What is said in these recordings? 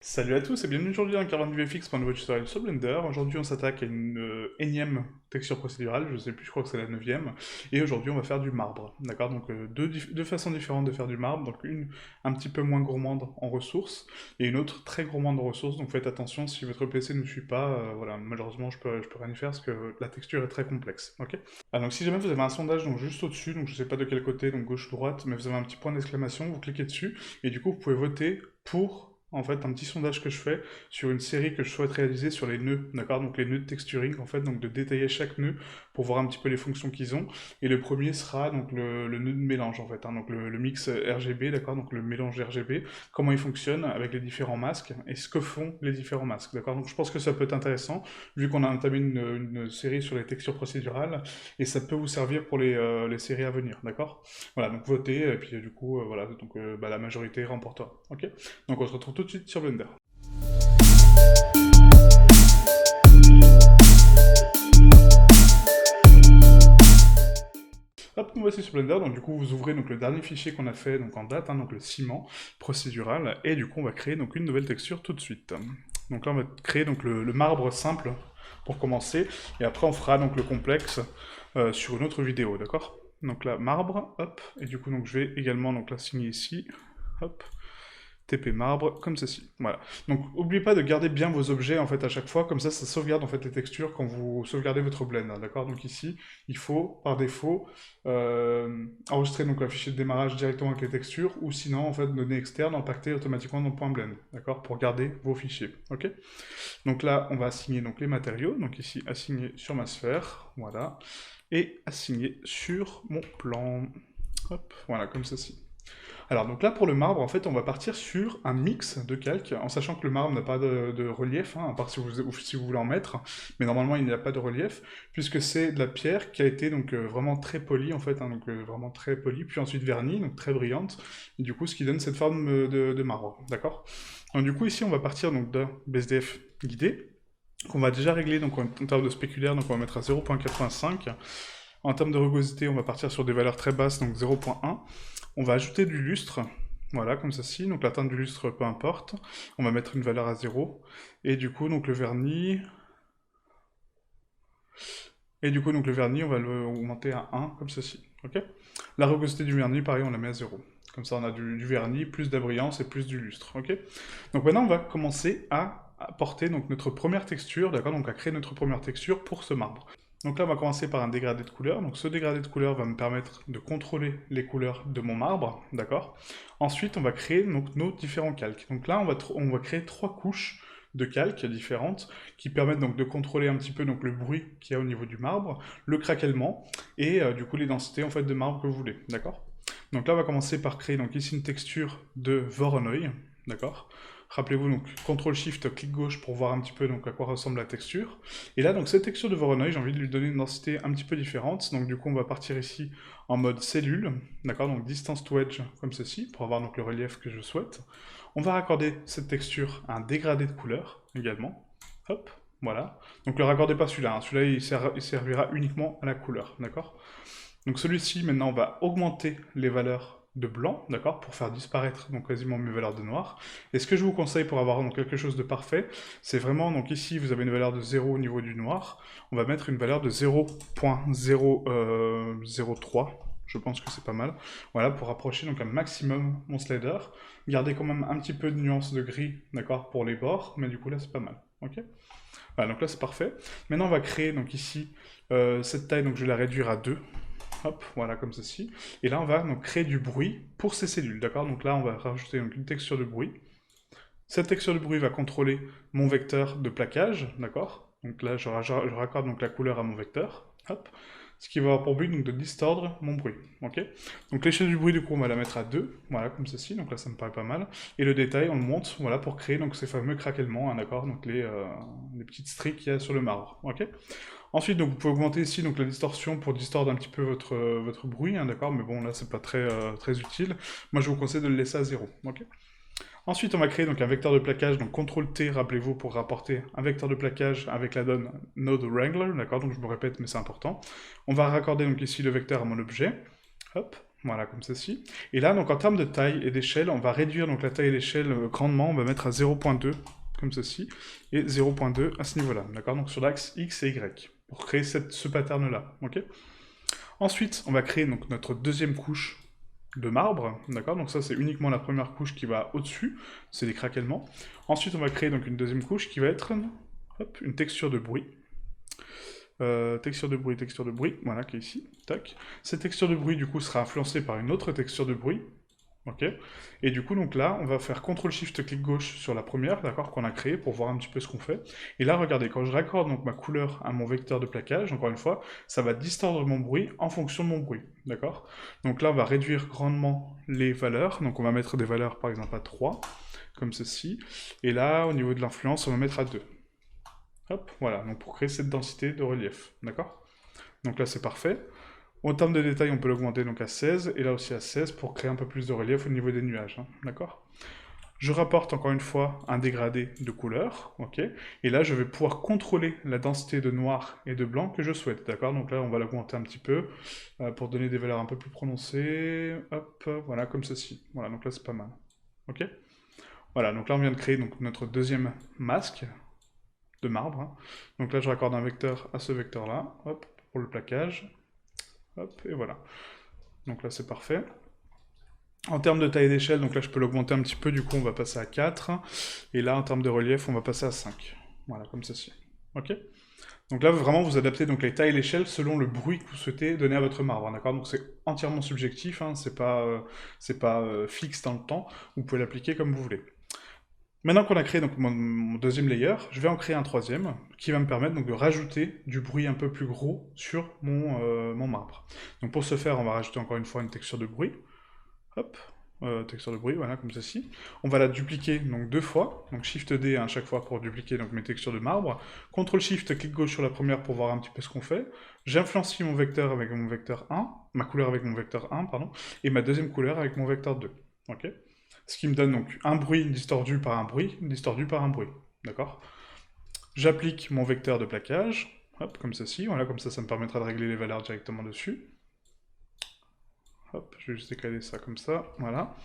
Salut à tous et bienvenue aujourd'hui dans Caravan du VFX pour un nouveau tutoriel sur Blender. Aujourd'hui on s'attaque à une énième texture procédurale, je sais plus, je crois que c'est la neuvième. Et aujourd'hui on va faire du marbre, d'accord? Donc deux façons différentes de faire du marbre, donc une un petit peu moins gourmande en ressources et une autre très gourmande en ressources, donc faites attention si votre PC ne suit pas, voilà, malheureusement je peux rien y faire parce que la texture est très complexe, ok? Ah, donc si jamais vous avez un sondage donc juste au-dessus, donc je sais pas de quel côté, donc gauche ou droite, mais vous avez un petit point d'exclamation, vous cliquez dessus et du coup vous pouvez voter pour en fait un petit sondage que je fais sur une série que je souhaite réaliser sur les nœuds, d'accord? Donc les nœuds de texturing en fait, donc de détailler chaque nœud pour voir un petit peu les fonctions qu'ils ont. Et le premier sera donc le nœud de mélange en fait, hein, donc le mix RGB, d'accord? Donc le mélange RGB, comment il fonctionne avec les différents masques et ce que font les différents masques, d'accord? Donc je pense que ça peut être intéressant vu qu'on a entamé une série sur les textures procédurales et ça peut vous servir pour les séries à venir, d'accord? Voilà, donc votez et puis du coup voilà, donc la majorité remportera, ok? Donc on se retrouve tout de suite sur Blender. Hop, nous voici sur Blender, donc du coup vous ouvrez donc le dernier fichier qu'on a fait donc en date, hein, donc le ciment procédural, et du coup on va créer donc une nouvelle texture tout de suite. Donc là on va créer donc le marbre simple pour commencer, et après on fera donc le complexe sur une autre vidéo, d'accord? Donc là marbre, hop, et du coup donc je vais également donc l'assigner ici, hop, TP marbre, comme ceci. Voilà. Donc, n'oubliez pas de garder bien vos objets, en fait, à chaque fois. Comme ça sauvegarde, en fait, les textures quand vous sauvegardez votre blend. Hein, d'accord? Donc ici, il faut, par défaut, enregistrer donc un fichier de démarrage directement avec les textures, ou sinon, en fait, données externes, impacter automatiquement dans le .blend. D'accord? Pour garder vos fichiers. Ok? Donc là, on va assigner donc les matériaux. Donc ici, assigner sur ma sphère. Voilà. Et assigner sur mon plan. Hop, voilà, comme ceci. Alors, donc là, pour le marbre, en fait, on va partir sur un mix de calques, en sachant que le marbre n'a pas de relief, hein, à part si vous voulez en mettre, mais normalement, il n'y a pas de relief, puisque c'est de la pierre qui a été donc vraiment très polie, en fait, hein, donc vraiment très polie, puis ensuite vernie, donc très brillante, et du coup, ce qui donne cette forme de marbre, d'accord? Donc du coup, ici, on va partir donc d'un BSDF guidé, qu'on va déjà régler donc en termes de spéculaire, donc on va mettre à 0.85. En termes de rugosité, on va partir sur des valeurs très basses, donc 0.1. On va ajouter du lustre, voilà, comme ceci. Donc la teinte du lustre, peu importe. On va mettre une valeur à 0. Et du coup, donc le vernis... Et du coup, donc le vernis, on va l'augmenter à 1, comme ceci. Ok. La rugosité du vernis, pareil, on la met à 0. Comme ça, on a du vernis, plus d'abrillance et plus du lustre. Ok. Donc maintenant, on va commencer à apporter donc, notre première texture, d'accord, donc à créer notre première texture pour ce marbre. Donc là, on va commencer par un dégradé de couleur. Donc ce dégradé de couleur va me permettre de contrôler les couleurs de mon marbre, d'accord? Ensuite, on va créer donc, nos différents calques. Donc là, on va créer 3 couches de calques différentes qui permettent donc de contrôler un petit peu donc, le bruit qu'il y a au niveau du marbre, le craquellement et du coup les densités en fait, de marbre que vous voulez, d'accord? Donc là, on va commencer par créer donc ici une texture de Voronoi, d'accord? Rappelez-vous, donc, CTRL-SHIFT, clic gauche pour voir un petit peu donc, à quoi ressemble la texture. Et là, donc, cette texture de Voronoi, j'ai envie de lui donner une densité un petit peu différente. Donc, du coup, on va partir ici en mode cellule, d'accord, donc distance to edge, comme ceci, pour avoir donc, le relief que je souhaite. On va raccorder cette texture à un dégradé de couleur, également. Hop, voilà. Donc, ne le raccordez pas celui-là, hein. Celui-là, il servira uniquement à la couleur, d'accord? Donc, celui-ci, maintenant, on va augmenter les valeurs de blanc, d'accord, pour faire disparaître donc quasiment mes valeurs de noir. Et ce que je vous conseille pour avoir donc quelque chose de parfait, c'est vraiment, donc ici vous avez une valeur de 0 au niveau du noir, on va mettre une valeur de 0.003, je pense que c'est pas mal, voilà, pour approcher donc un maximum mon slider, garder quand même un petit peu de nuance de gris, d'accord, pour les bords, mais du coup là c'est pas mal, ok. Voilà, donc là c'est parfait. Maintenant on va créer donc ici cette taille, donc je vais la réduire à 2. Hop, voilà, comme ceci. Et là, on va donc créer du bruit pour ces cellules, d'accord? Donc là, on va rajouter donc, une texture de bruit. Cette texture de bruit va contrôler mon vecteur de plaquage, d'accord? Donc là, je raccorde donc la couleur à mon vecteur. Hop. Ce qui va avoir pour but donc, de distordre mon bruit, ok? Donc l'échelle du bruit, du coup, on va la mettre à 2, voilà, comme ceci. Donc là, ça me paraît pas mal. Et le détail, on le monte, voilà, pour créer donc ces fameux craquellements, hein, d'accord? Donc les petites stries qu'il y a sur le marbre, ok? Ensuite, donc, vous pouvez augmenter ici donc, la distorsion pour distordre un petit peu votre bruit, hein, d'accord? Mais bon, là, c'est pas très utile. Moi, je vous conseille de le laisser à 0, ok? Ensuite, on va créer donc, un vecteur de plaquage, donc CTRL-T, rappelez-vous, pour rapporter un vecteur de plaquage avec la donne Node Wrangler, d'accord? Donc, je me répète, mais c'est important. On va raccorder donc ici le vecteur à mon objet. Hop, Voilà, comme ceci. Et là, donc en termes de taille et d'échelle, on va réduire donc la taille et l'échelle grandement. On va mettre à 0.2, comme ceci, et 0.2 à ce niveau-là. D'accord? Donc sur l'axe X et Y, pour créer ce pattern-là. Ok? Ensuite, on va créer donc notre deuxième couche de marbre. D'accord? Donc ça, c'est uniquement la première couche qui va au-dessus. C'est des craquellements. Ensuite, on va créer donc une deuxième couche qui va être hop, une texture de bruit. Texture de bruit, voilà, qui est ici, tac. Cette texture de bruit, du coup, sera influencée par une autre texture de bruit, ok. Et du coup, donc là, on va faire CTRL-SHIFT clic gauche sur la première, d'accord, qu'on a créée, pour voir un petit peu ce qu'on fait. Et là, regardez, quand je raccorde donc ma couleur à mon vecteur de plaquage, encore une fois, ça va distordre mon bruit en fonction de mon bruit, d'accord. Donc là, on va réduire grandement les valeurs, donc on va mettre des valeurs, par exemple, à 3, comme ceci. Et là, au niveau de l'influence, on va mettre à 2. Hop, voilà, donc pour créer cette densité de relief, d'accord? Donc là, c'est parfait. En termes de détail, on peut l'augmenter donc à 16, et là aussi à 16, pour créer un peu plus de relief au niveau des nuages, hein, d'accord? Je rapporte encore une fois un dégradé de couleur, ok? Et là, je vais pouvoir contrôler la densité de noir et de blanc que je souhaite, d'accord? Donc là, on va l'augmenter un petit peu, pour donner des valeurs un peu plus prononcées, hop, voilà, comme ceci. Voilà, donc là, c'est pas mal, ok? Voilà, donc là, on vient de créer donc, notre deuxième masque, de marbre, hein. Donc là, je raccorde un vecteur à ce vecteur-là, hop, pour le plaquage, hop, et voilà. Donc là, c'est parfait. En termes de taille d'échelle, donc là, je peux l'augmenter un petit peu, du coup, on va passer à 4. Et là, en termes de relief, on va passer à 5. Voilà, comme ceci. Ok? Donc là, vraiment, vous adaptez donc les tailles et l'échelle selon le bruit que vous souhaitez donner à votre marbre, hein, d'accord? Donc c'est entièrement subjectif, hein, c'est pas fixe dans le temps, vous pouvez l'appliquer comme vous voulez. Maintenant qu'on a créé donc mon deuxième layer, je vais en créer un troisième qui va me permettre donc de rajouter du bruit un peu plus gros sur mon marbre. Donc pour ce faire, on va rajouter encore une fois une texture de bruit. Hop, texture de bruit, voilà, comme ceci. On va la dupliquer donc 2 fois, donc Shift D à chaque fois pour dupliquer donc mes textures de marbre. CTRL SHIFT, clic gauche sur la première pour voir un petit peu ce qu'on fait. J'influencie mon vecteur avec mon vecteur 1, ma couleur avec mon vecteur 1, pardon, et ma deuxième couleur avec mon vecteur 2. Ok? Ce qui me donne donc un bruit distordu par un bruit, distordu par un bruit. D'accord? J'applique mon vecteur de plaquage, hop, comme ceci. Voilà, comme ça me permettra de régler les valeurs directement dessus. Hop, je vais juste décaler ça comme ça, voilà.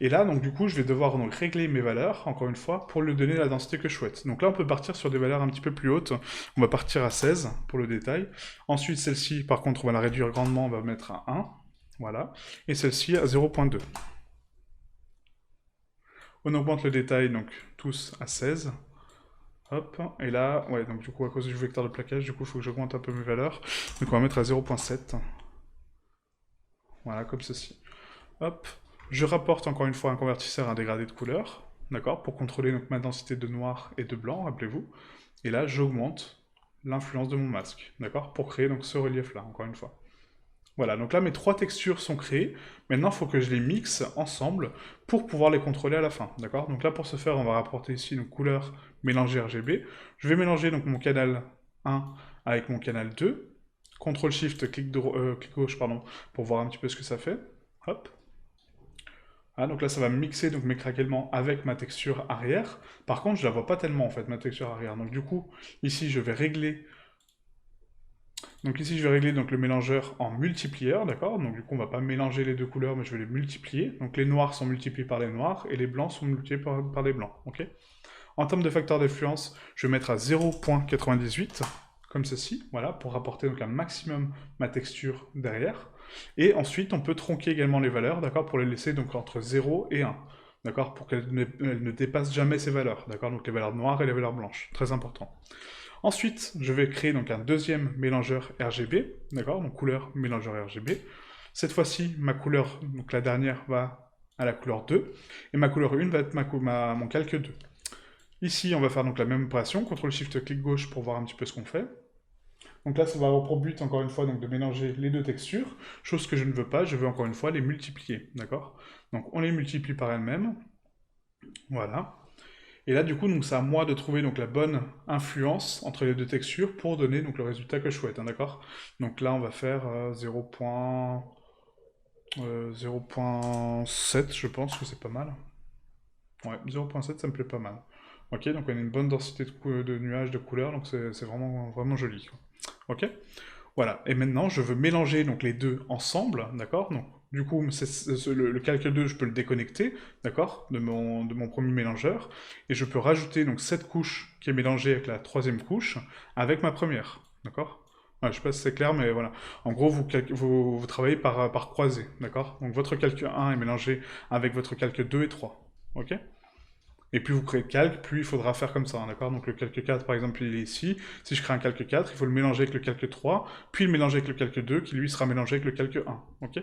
Et là, donc du coup, je vais devoir donc régler mes valeurs, encore une fois, pour lui donner la densité que je souhaite. Donc là, on peut partir sur des valeurs un petit peu plus hautes. On va partir à 16 pour le détail. Ensuite, celle-ci, par contre, on va la réduire grandement, on va mettre à 1. Voilà. Et celle-ci à 0.2. On augmente le détail, donc tous à 16. Hop, et là, ouais, donc du coup, à cause du vecteur de plaquage, du coup, il faut que j'augmente un peu mes valeurs. Donc on va mettre à 0.7. Voilà, comme ceci. Hop, je rapporte encore une fois un convertisseur à un dégradé de couleur, d'accord, pour contrôler donc ma densité de noir et de blanc, rappelez-vous. Et là, j'augmente l'influence de mon masque, d'accord, pour créer donc ce relief-là, encore une fois. Voilà, donc là, mes 3 textures sont créées. Maintenant, il faut que je les mixe ensemble pour pouvoir les contrôler à la fin, d'accord? Donc là, pour ce faire, on va rapporter ici nos couleurs mélangées RGB. Je vais mélanger donc mon canal 1 avec mon canal 2. CTRL-SHIFT, clic gauche, pardon, pour voir un petit peu ce que ça fait. Hop. Ah, donc là, ça va mixer donc, mes craquellements avec ma texture arrière. Par contre, je la vois pas tellement, en fait, ma texture arrière. Donc du coup, ici, je vais régler donc le mélangeur en multiplieur, d'accord? Donc du coup, on va pas mélanger les deux couleurs, mais je vais les multiplier. Donc les noirs sont multipliés par les noirs, et les blancs sont multipliés par les blancs, ok? En termes de facteur d'influence, je vais mettre à 0.98, comme ceci, voilà, pour rapporter donc un maximum ma texture derrière. Et ensuite, on peut tronquer également les valeurs, d'accord, pour les laisser donc entre 0 et 1, d'accord, pour qu'elles ne dépassent jamais ces valeurs, d'accord, donc les valeurs noires et les valeurs blanches, très important. Ensuite, je vais créer donc un deuxième mélangeur RGB, d'accord, donc couleur mélangeur RGB. Cette fois-ci, ma couleur, donc la dernière, va à la couleur 2, et ma couleur 1 va être mon calque 2. Ici, on va faire donc la même opération, CTRL-SHIFT clic gauche pour voir un petit peu ce qu'on fait. Donc là, ça va avoir pour but, encore une fois, donc de mélanger les deux textures, chose que je ne veux pas, je veux encore une fois les multiplier, d'accord? Donc on les multiplie par elles-mêmes, voilà. Et là, du coup, c'est à moi de trouver donc la bonne influence entre les deux textures pour donner donc le résultat que je souhaite, hein, d'accord? Donc là, on va faire 0.7, je pense que c'est pas mal. Ouais, 0.7, ça me plaît pas mal. Ok, donc on a une bonne densité de nuages, de couleurs, donc c'est vraiment, vraiment joli, quoi. Ok? Voilà, et maintenant, je veux mélanger donc les deux ensemble, d'accord? Donc du coup, le calque 2, je peux le déconnecter, d'accord, de mon premier mélangeur, et je peux rajouter donc cette couche qui est mélangée avec la troisième couche, avec ma première, d'accord? Ouais, je sais pas si c'est clair, mais voilà. En gros, vous travaillez par croisée, d'accord? Donc votre calque 1 est mélangé avec votre calque 2 et 3, ok? Et plus vous créez de calque, plus il faudra faire comme ça, hein, d'accord? Donc le calque 4, par exemple, il est ici. Si je crée un calque 4, il faut le mélanger avec le calque 3, puis le mélanger avec le calque 2, qui lui sera mélangé avec le calque 1, ok?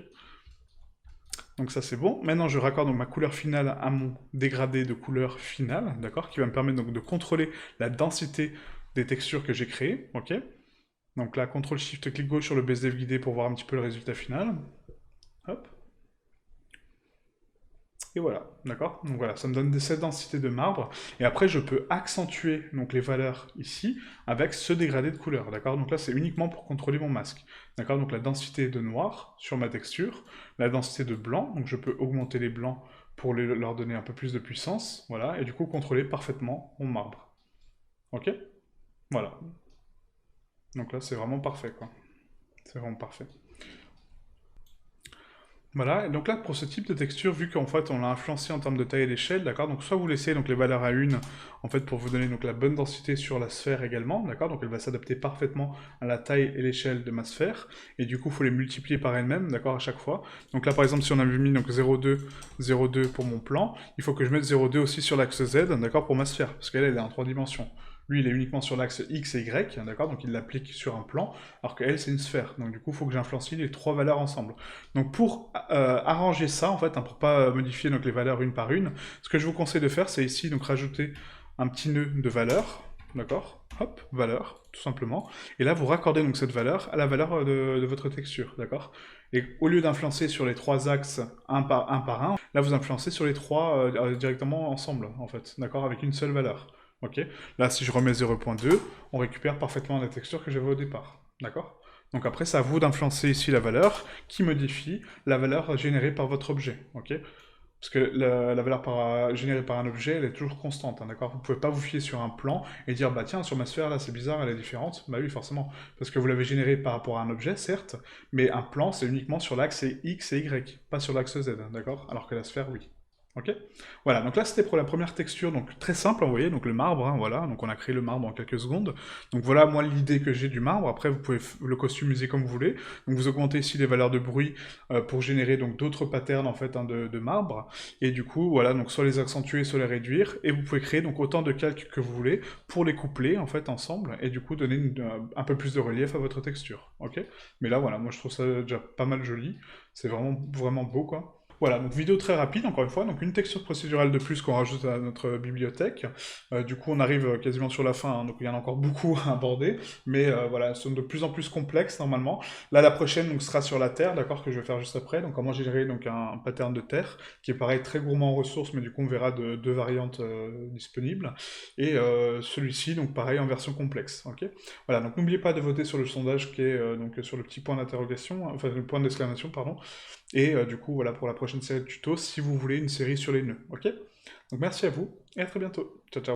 Donc ça c'est bon. Maintenant je raccorde donc ma couleur finale à mon dégradé de couleur finale, d'accord, qui va me permettre donc de contrôler la densité des textures que j'ai créées, ok. Donc là, CTRL SHIFT clic gauche sur le BSDF guidé pour voir un petit peu le résultat final. Hop. Et voilà, d'accord? Donc voilà, ça me donne cette densité de marbre. Et après, je peux accentuer donc les valeurs ici avec ce dégradé de couleur, d'accord? Donc là, c'est uniquement pour contrôler mon masque, d'accord? Donc la densité de noir sur ma texture, la densité de blanc, donc je peux augmenter les blancs pour leur donner un peu plus de puissance, voilà, et du coup contrôler parfaitement mon marbre. Ok? Voilà. Donc là, c'est vraiment parfait, quoi. C'est vraiment parfait. Voilà, et donc là, pour ce type de texture, vu qu'en fait, on l'a influencé en termes de taille et d'échelle, d'accord, donc soit vous laissez donc les valeurs à 1, en fait, pour vous donner donc la bonne densité sur la sphère également, d'accord, donc elle va s'adapter parfaitement à la taille et l'échelle de ma sphère, et du coup, il faut les multiplier par elles-mêmes, d'accord, à chaque fois. Donc là, par exemple, si on avait mis donc 0,2, 0,2 pour mon plan, il faut que je mette 0,2 aussi sur l'axe Z, d'accord, pour ma sphère, parce qu'elle, elle est en 3 dimensions. Lui, il est uniquement sur l'axe X et Y, d'accord, donc il l'applique sur un plan, alors qu'elle, c'est une sphère. Donc du coup, il faut que j'influencie les trois valeurs ensemble. Donc pour arranger ça, en fait, hein, pour pas modifier donc, les valeurs une par une, ce que je vous conseille de faire, c'est ici donc rajouter un petit nœud de valeur, d'accord? Hop, valeur, tout simplement. Et là, vous raccordez donc cette valeur à la valeur de votre texture, d'accord? Et au lieu d'influencer sur les trois axes un par un, là vous influencez sur les trois directement ensemble, en fait, d'accord? Avec une seule valeur. Ok? Là, si je remets 0.2, on récupère parfaitement la texture que j'avais au départ, d'accord? Donc après, c'est à vous d'influencer ici la valeur qui modifie la valeur générée par votre objet, ok? Parce que la valeur générée par un objet, elle est toujours constante, hein, d'accord? Vous pouvez pas vous fier sur un plan et dire, bah tiens, sur ma sphère, là, c'est bizarre, elle est différente. Bah oui, forcément. Parce que vous l'avez générée par rapport à un objet, certes, mais un plan, c'est uniquement sur l'axe X et Y, pas sur l'axe Z, d'accord? Alors que la sphère, oui. Ok? Voilà, donc là c'était pour la première texture, donc très simple, vous voyez, donc le marbre, hein, voilà, donc on a créé le marbre en quelques secondes. Donc voilà, moi l'idée que j'ai du marbre, après vous pouvez le customiser comme vous voulez. Donc vous augmentez ici les valeurs de bruit pour générer donc d'autres patterns en fait hein, de marbre. Et du coup, voilà, donc soit les accentuer, soit les réduire, et vous pouvez créer donc autant de calques que vous voulez pour les coupler en fait ensemble, et du coup donner un peu plus de relief à votre texture, ok? Mais là voilà, moi je trouve ça déjà pas mal joli, c'est vraiment, vraiment beau quoi. Voilà, donc vidéo très rapide, encore une fois, donc une texture procédurale de plus qu'on rajoute à notre bibliothèque. Du coup, on arrive quasiment sur la fin, hein, donc il y en a encore beaucoup à aborder, mais voilà, elles sont de plus en plus complexes normalement. Là, la prochaine donc, sera sur la Terre, d'accord, que je vais faire juste après. Donc comment générer donc, un pattern de Terre, qui est pareil, très gourmand en ressources, mais du coup, on verra deux variantes disponibles. Et celui-ci, donc pareil, en version complexe, ok? Voilà, donc n'oubliez pas de voter sur le sondage qui est donc sur le petit point d'interrogation, enfin le point d'exclamation, pardon. Et du coup, voilà pour la prochaine série de tutos, si vous voulez une série sur les nœuds, ok? Donc merci à vous, et à très bientôt. Ciao, ciao.